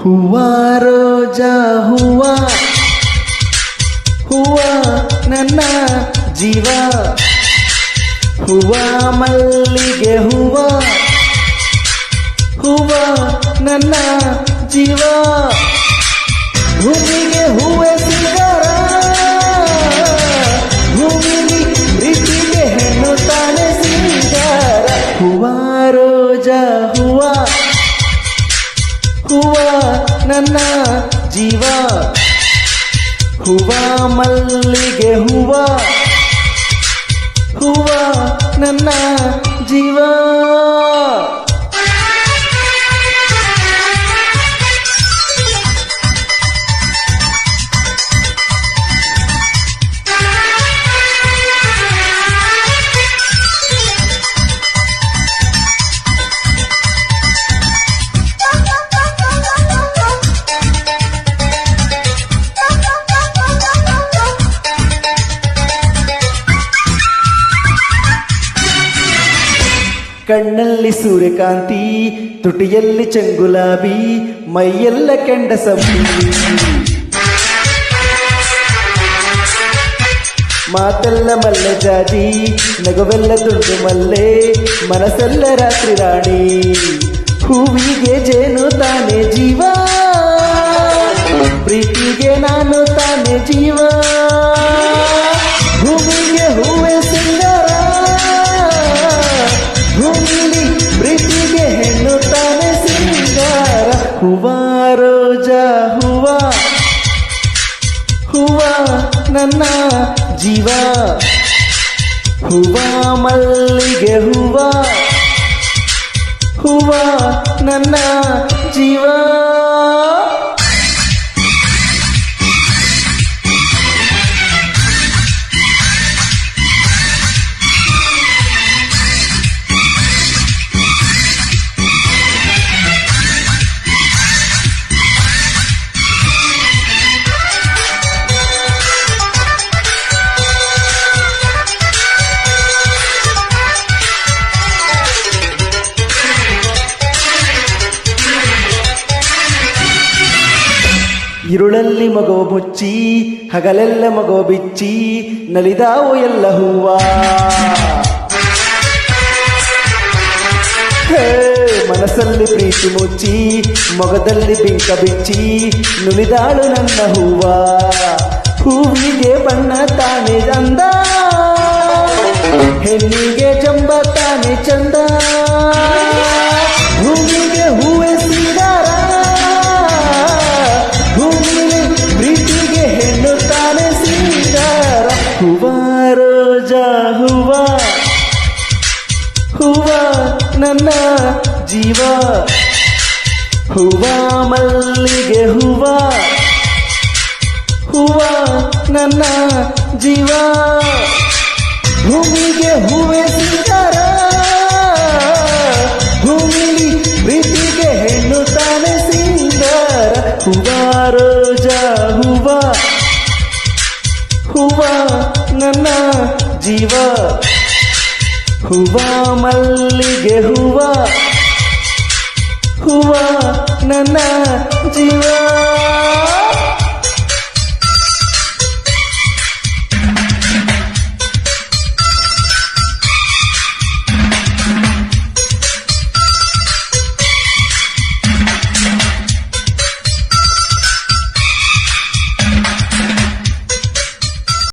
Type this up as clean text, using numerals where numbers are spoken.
ಹೂವ ರೋಜಾ ಹೂವ ಹೂವ ನನ್ನ ಜೀವ ಹೂವ ಮಲ್ಲಿಗೆ ಹೂವ ಹೂವ ನನ್ನ ಜೀವ ಭೂಮಿಗೆ ಹೂವೆ ಸಿಂಗಾರ ಭೂಮಿಲಿ ಪ್ರೀತಿಗೆ ಹೆಣ್ಣು ತಾನೆ ಸಿಂಗಾರ ಹೂವ ರೋಜಾ ಹೂವ ಹೂವ ನನ್ನ ಜೀವ ಹೂವ ಮಲ್ಲಿಗೆ ಹೂವ ಹೂವ ನನ್ನ ಜೀವ ಕಣ್ಣಲ್ಲಿ ಸೂರ್ಯಕಾಂತಿ ತುಟಿಯಲ್ಲಿ ಚಂಗುಲಾಬಿ ಮೈಯೆಲ್ಲ ಕೆಂಡ ಸಬ್ಬಿ ಮಾತೆಲ್ಲ ಮಲ್ಲೆ ಜಾಜಿ ನಗುವೆಲ್ಲ ದುಡ್ಡು ಮಲ್ಲೆ ಮನಸ್ಸೆಲ್ಲ ರಾತ್ರಿ ರಾಣಿ ಹೂವಿಗೆ ಜೇನು ತಾನೆ ಜೀವ ಪ್ರೀತಿಗೆ ನಾನು ತಾನೆ ಜೀವ ಭೂಮಿಗೆ ಹೂವೆ ಸಿಂಗಾರ ಭೂಮಿಲಿ ಪ್ರೀತಿಗೆ ಹೆಣ್ಣು ತಾನೆ ಸಿಂಗಾರ ಹೂವ ರೋಜಾ ಹೂವ ಹೂವ ನನ್ನ ಜೀವ ಹೂವ ಮಲ್ಲಿಗೆ ಹೂವ ಹೂವ ನನ್ನ ಜೀವ ಇರುಳಲ್ಲಿ ಮಗವ ಮುಚ್ಚಿ ಹಗಲೆಲ್ಲ ಮಗವ ಬಿಚ್ಚಿ ನಲಿದಾವು ಎಲ್ಲ ಹೂವ ಮನಸ್ಸಲ್ಲಿ ಪ್ರೀತಿ ಮುಚ್ಚಿ ಮೊಗದಲ್ಲಿ ಬಿಂಕ ಬಿಚ್ಚಿ ನುಲಿದಾಳು ನನ್ನ ಹೂವ ಹೂವಿಗೆ ಬಣ್ಣ ತಾನೆ ಚಂದ ಹೆಣ್ಣಿಗೆ ಜಂಬ ತಾನೆ ಚಂದ ಭೂಮಿಗೆ ಹೂವೆ ಸಿಂಗಾರ ಭೂಮಿಲಿ ಪ್ರೀತಿಗೆ ಹೆಣ್ಣು ತಾನೆ ಸಿಂಗಾರ ಹೂವ ರೋಜಾ ಹೂವ ಹೂವ ನನ್ನ ಜೀವ ಹೂವ ಮಲ್ಲಿಗೆ ಹೂವ ಹೂವ ನನ್ನ ಜೀವ ಭೂಮಿಗೆ ಹೂವೆ ಸಿಂಗಾರ ಭೂಮಿಲಿ ಪ್ರೀತಿಗೆ ಹೆಣ್ಣು ತಾನೆ ಸಿಂಗಾರ ಹೂವ ರೋಜಾ ಹೂವ ಹೂವ ನನ್ನ ಜೀವ ಹೂವ ಮಲ್ಲಿಗೆ ಹೂವ ಹೂವ ನನ್ನ ಜೀವ